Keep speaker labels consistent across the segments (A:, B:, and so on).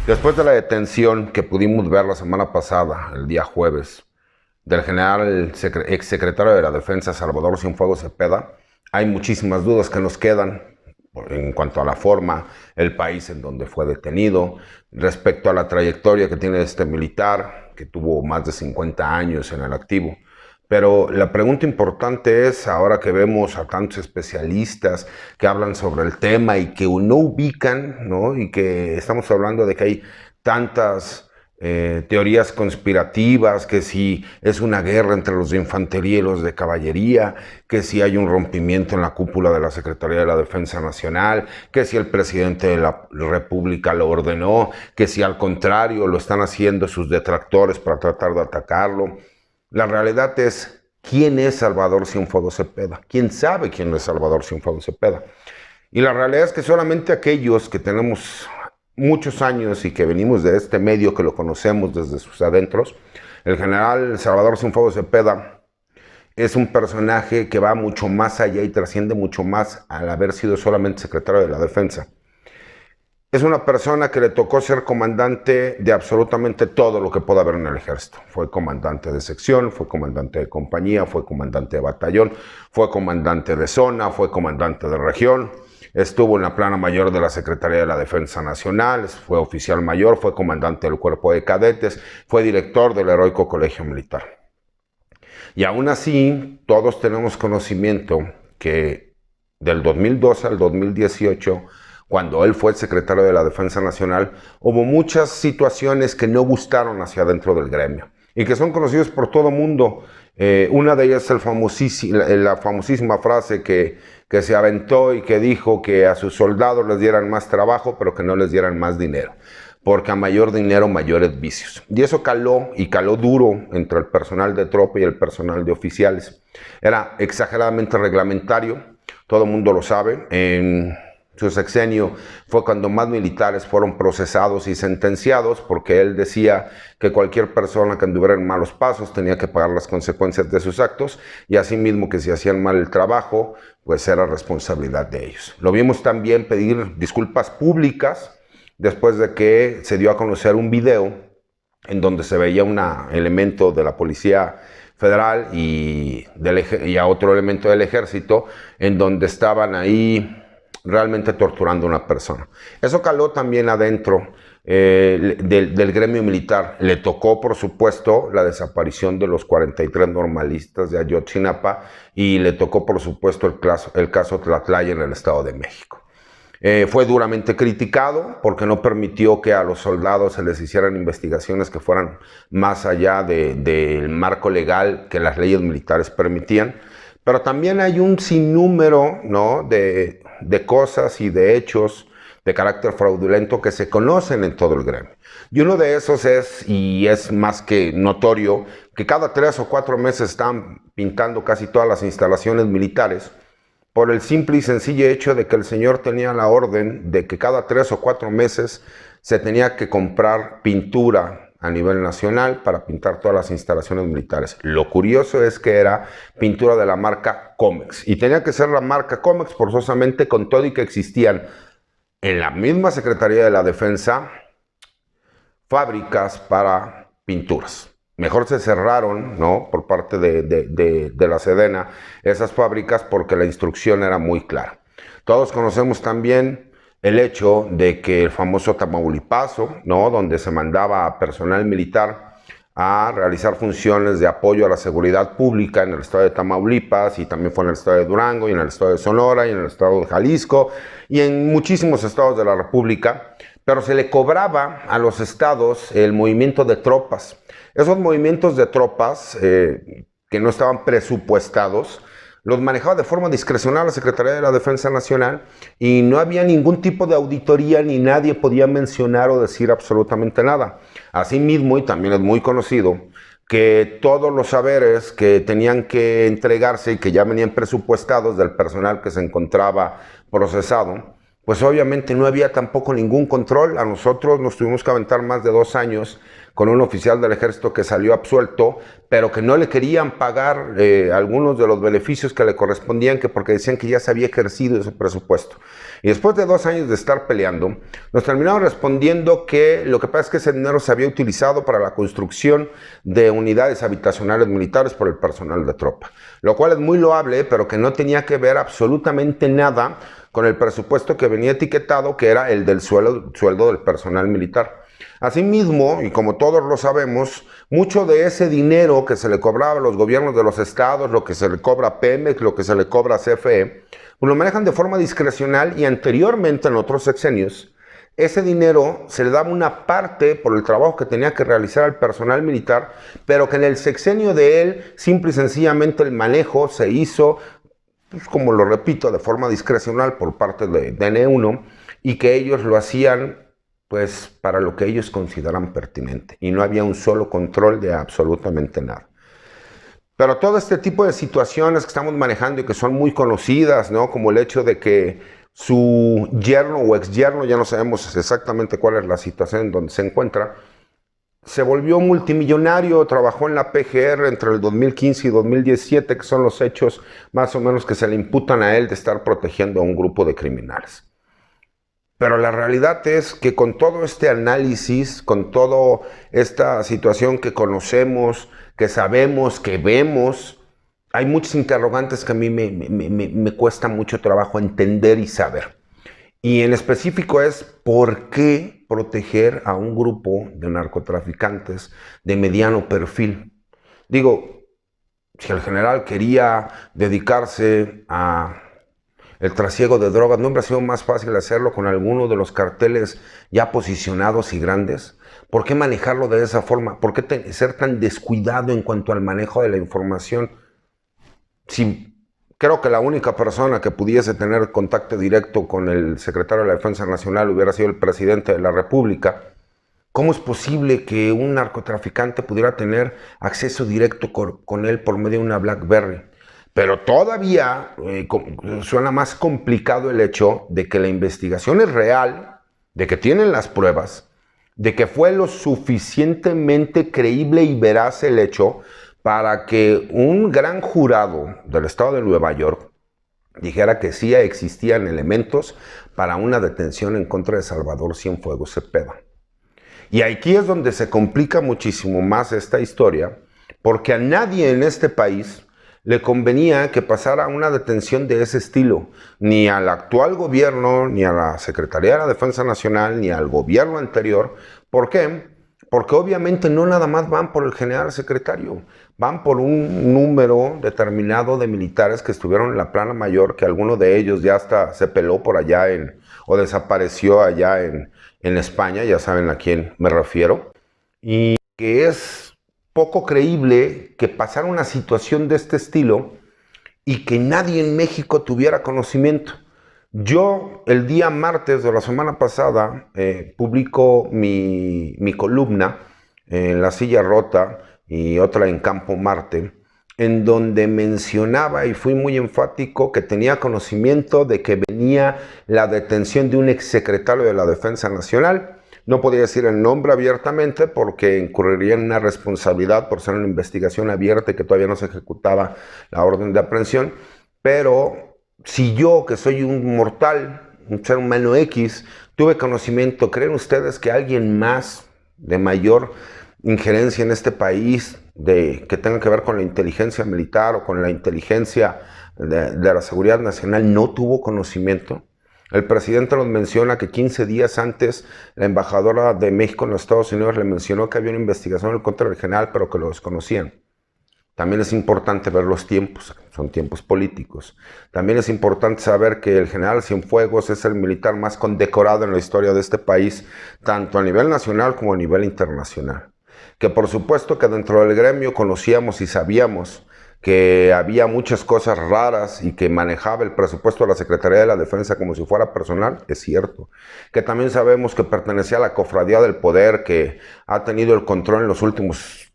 A: Después de la detención que pudimos ver la semana pasada, el día jueves, del general exsecretario de la Defensa Salvador Cienfuegos Cepeda, hay muchísimas dudas que nos quedan en cuanto a la forma, el país en donde fue detenido, respecto a la trayectoria que tiene este militar, que tuvo más de 50 años en el activo. Pero la pregunta importante es, ahora que vemos a tantos especialistas que hablan sobre el tema y que no ubican, ¿no? Y que estamos hablando de que hay tantas teorías conspirativas, que si es una guerra entre los de infantería y los de caballería, que si hay un rompimiento en la cúpula de la Secretaría de la Defensa Nacional, que si el presidente de la República lo ordenó, que si al contrario lo están haciendo sus detractores para tratar de atacarlo. La realidad es, ¿quién es Salvador Cienfuegos Cepeda? ¿Quién sabe quién es Salvador Cienfuegos Cepeda? Y la realidad es que solamente aquellos que tenemos muchos años y que venimos de este medio, que lo conocemos desde sus adentros, el general Salvador Cienfuegos Cepeda es un personaje que va mucho más allá y trasciende mucho más al haber sido solamente secretario de la Defensa. Es una persona que le tocó ser comandante de absolutamente todo lo que pueda haber en el ejército. Fue comandante de sección, fue comandante de compañía, fue comandante de batallón, fue comandante de zona, fue comandante de región, estuvo en la plana mayor de la Secretaría de la Defensa Nacional, fue oficial mayor, fue comandante del cuerpo de cadetes, fue director del Heroico Colegio Militar. Y aún así, todos tenemos conocimiento que del 2012 al 2018, cuando él fue el secretario de la Defensa Nacional, hubo muchas situaciones que no gustaron hacia dentro del gremio y que son conocidos por todo el mundo. Una de ellas es la famosísima frase que se aventó y que dijo que a sus soldados les dieran más trabajo, pero que no les dieran más dinero, porque a mayor dinero, mayores vicios. Y eso caló, y caló duro entre el personal de tropa y el personal de oficiales. Era exageradamente reglamentario, todo el mundo lo sabe. En su sexenio fue cuando más militares fueron procesados y sentenciados, porque él decía que cualquier persona que anduviera en malos pasos tenía que pagar las consecuencias de sus actos, y asimismo que si hacían mal el trabajo, pues era responsabilidad de ellos. Lo vimos también pedir disculpas públicas después de que se dio a conocer un video en donde se veía un elemento de la Policía Federal y a otro elemento del Ejército, en donde estaban ahí realmente torturando a una persona. Eso caló también adentro del gremio militar. Le tocó, por supuesto, la desaparición de los 43 normalistas de Ayotzinapa, y le tocó, por supuesto, el caso Tlatlaya en el Estado de México. Fue duramente criticado porque no permitió que a los soldados se les hicieran investigaciones que fueran más allá del marco legal que las leyes militares permitían. Pero también hay un sinnúmero, ¿no?, de cosas y de hechos de carácter fraudulento que se conocen en todo el gremio. Y uno de esos es, y es más que notorio, que cada 3 o 4 meses están pintando casi todas las instalaciones militares, por el simple y sencillo hecho de que el señor tenía la orden de que cada 3 o 4 meses se tenía que comprar pintura a nivel nacional para pintar todas las instalaciones militares. Lo curioso es que era pintura de la marca Comex, y tenía que ser la marca Comex forzosamente, con todo y que existían en la misma Secretaría de la Defensa fábricas para pinturas. Mejor se cerraron, ¿no?, por parte de la Sedena, esas fábricas, porque la instrucción era muy clara. Todos conocemos también el hecho de que el famoso Tamaulipaso, ¿no?, donde se mandaba a personal militar a realizar funciones de apoyo a la seguridad pública en el estado de Tamaulipas, y también fue en el estado de Durango, y en el estado de Sonora, y en el estado de Jalisco, y en muchísimos estados de la República, pero se le cobraba a los estados el movimiento de tropas. Esos movimientos de tropas que no estaban presupuestados, los manejaba de forma discrecional la Secretaría de la Defensa Nacional, y no había ningún tipo de auditoría, ni nadie podía mencionar o decir absolutamente nada. Asimismo, y también es muy conocido, que todos los saberes que tenían que entregarse y que ya venían presupuestados del personal que se encontraba procesado, pues obviamente no había tampoco ningún control. A nosotros nos tuvimos que aventar más de 2 años con un oficial del ejército que salió absuelto, pero que no le querían pagar algunos de los beneficios que le correspondían, que porque decían que ya se había ejercido ese presupuesto. Y después de 2 años de estar peleando, nos terminaron respondiendo que lo que pasa es que ese dinero se había utilizado para la construcción de unidades habitacionales militares por el personal de tropa, lo cual es muy loable, pero que no tenía que ver absolutamente nada con el presupuesto que venía etiquetado, que era el del sueldo del personal militar. Asimismo, y como todos lo sabemos, mucho de ese dinero que se le cobraba a los gobiernos de los estados, lo que se le cobra a Pemex, lo que se le cobra a CFE, pues lo manejan de forma discrecional, y anteriormente en otros sexenios, ese dinero se le daba una parte por el trabajo que tenía que realizar al personal militar, pero que en el sexenio de él, simple y sencillamente el manejo se hizo, pues como lo repito, de forma discrecional por parte de N1, y que ellos lo hacían pues para lo que ellos consideran pertinente, y no había un solo control de absolutamente nada. Pero todo este tipo de situaciones que estamos manejando y que son muy conocidas, ¿no? Como el hecho de que su yerno o ex yerno, ya no sabemos exactamente cuál es la situación en donde se encuentra, se volvió multimillonario, trabajó en la PGR entre el 2015 y 2017, que son los hechos más o menos que se le imputan a él de estar protegiendo a un grupo de criminales. Pero la realidad es que con todo este análisis, con toda esta situación que conocemos, que sabemos, que vemos, hay muchos interrogantes que a mí me cuesta mucho trabajo entender y saber. Y en específico es por qué proteger a un grupo de narcotraficantes de mediano perfil. Digo, si el general quería dedicarse a el trasiego de drogas, ¿no habría sido más fácil hacerlo con alguno de los carteles ya posicionados y grandes? ¿Por qué manejarlo de esa forma? ¿Por qué ser tan descuidado en cuanto al manejo de la información? Si creo que la única persona que pudiese tener contacto directo con el secretario de la Defensa Nacional hubiera sido el presidente de la República, ¿cómo es posible que un narcotraficante pudiera tener acceso directo con él por medio de una BlackBerry? Pero todavía suena más complicado el hecho de que la investigación es real, de que tienen las pruebas, de que fue lo suficientemente creíble y veraz el hecho para que un gran jurado del estado de Nueva York dijera que sí existían elementos para una detención en contra de Salvador Cienfuegos Cepeda. Y aquí es donde se complica muchísimo más esta historia, porque a nadie en este país le convenía que pasara una detención de ese estilo, ni al actual gobierno, ni a la Secretaría de la Defensa Nacional, ni al gobierno anterior. ¿Por qué? Porque obviamente no nada más van por el general secretario, van por un número determinado de militares que estuvieron en la plana mayor, que alguno de ellos ya hasta se peló por allá o desapareció allá en España, ya saben a quién me refiero, y que es poco creíble que pasara una situación de este estilo y que nadie en México tuviera conocimiento. Yo el día martes de la semana pasada publico mi columna en La Silla Rota y otra en Campo Marte, en donde mencionaba y fui muy enfático que tenía conocimiento de que venía la detención de un exsecretario de la Defensa Nacional. No podía decir el nombre abiertamente porque incurriría en una responsabilidad por ser una investigación abierta y que todavía no se ejecutaba la orden de aprehensión. Pero si yo, que soy un mortal, un ser humano X, tuve conocimiento, ¿creen ustedes que alguien más de mayor injerencia en este país, que tenga que ver con la inteligencia militar o con la inteligencia de la seguridad nacional, no tuvo conocimiento? El presidente nos menciona que 15 días antes la embajadora de México en los Estados Unidos le mencionó que había una investigación en contra del general, pero que lo desconocían. También es importante ver los tiempos, son tiempos políticos. También es importante saber que el general Cienfuegos es el militar más condecorado en la historia de este país, tanto a nivel nacional como a nivel internacional. Que por supuesto que dentro del gremio conocíamos y sabíamos que había muchas cosas raras y que manejaba el presupuesto de la Secretaría de la Defensa como si fuera personal, es cierto. Que también sabemos que pertenecía a la cofradía del poder, que ha tenido el control en los últimos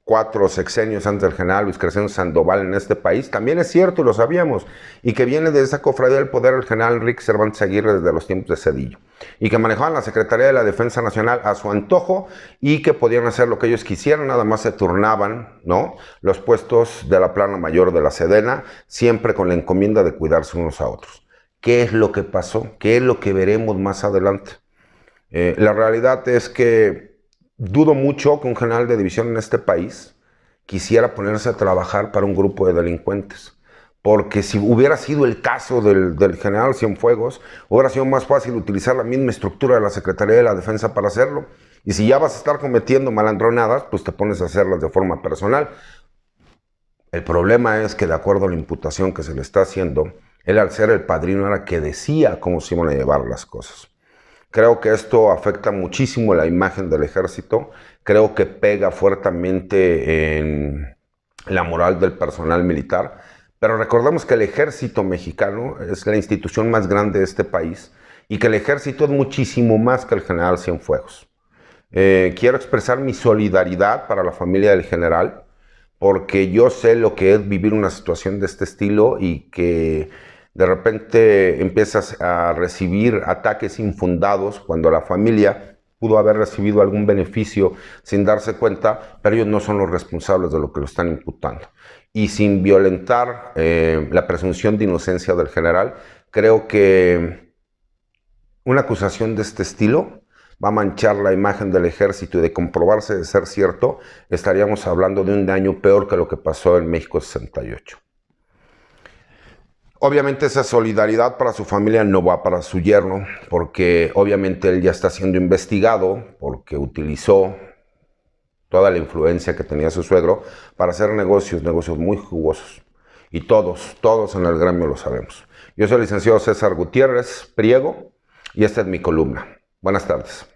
A: 4 sexenios antes del general Luis Crescencio Sandoval en este país, también es cierto y lo sabíamos, y que viene de esa cofradía del poder el general Enrique Cervantes Aguirre desde los tiempos de Zedillo, y que manejaban la Secretaría de la Defensa Nacional a su antojo y que podían hacer lo que ellos quisieran, nada más se turnaban, ¿no?, los puestos de la plana mayor de la Sedena, siempre con la encomienda de cuidarse unos a otros. ¿Qué es lo que pasó? ¿Qué es lo que veremos más adelante? La realidad es que dudo mucho que un general de división en este país quisiera ponerse a trabajar para un grupo de delincuentes. Porque si hubiera sido el caso del general Cienfuegos, hubiera sido más fácil utilizar la misma estructura de la Secretaría de la Defensa para hacerlo. Y si ya vas a estar cometiendo malandronadas, pues te pones a hacerlas de forma personal. El problema es que de acuerdo a la imputación que se le está haciendo, él al ser el padrino era que decía cómo se iban a llevar las cosas. Creo que esto afecta muchísimo la imagen del ejército, creo que pega fuertemente en la moral del personal militar, pero recordemos que el ejército mexicano es la institución más grande de este país y que el ejército es muchísimo más que el general Cienfuegos. Quiero expresar mi solidaridad para la familia del general, porque yo sé lo que es vivir una situación de este estilo y que de repente empiezas a recibir ataques infundados cuando la familia pudo haber recibido algún beneficio sin darse cuenta, pero ellos no son los responsables de lo que lo están imputando. Y sin violentar la presunción de inocencia del general, creo que una acusación de este estilo va a manchar la imagen del ejército y de comprobarse de ser cierto, estaríamos hablando de un daño peor que lo que pasó en México 68. Obviamente esa solidaridad para su familia no va para su yerno, porque obviamente él ya está siendo investigado porque utilizó toda la influencia que tenía su suegro para hacer negocios muy jugosos. Y todos en el gremio lo sabemos. Yo soy el licenciado César Gutiérrez Priego y esta es mi columna. Buenas tardes.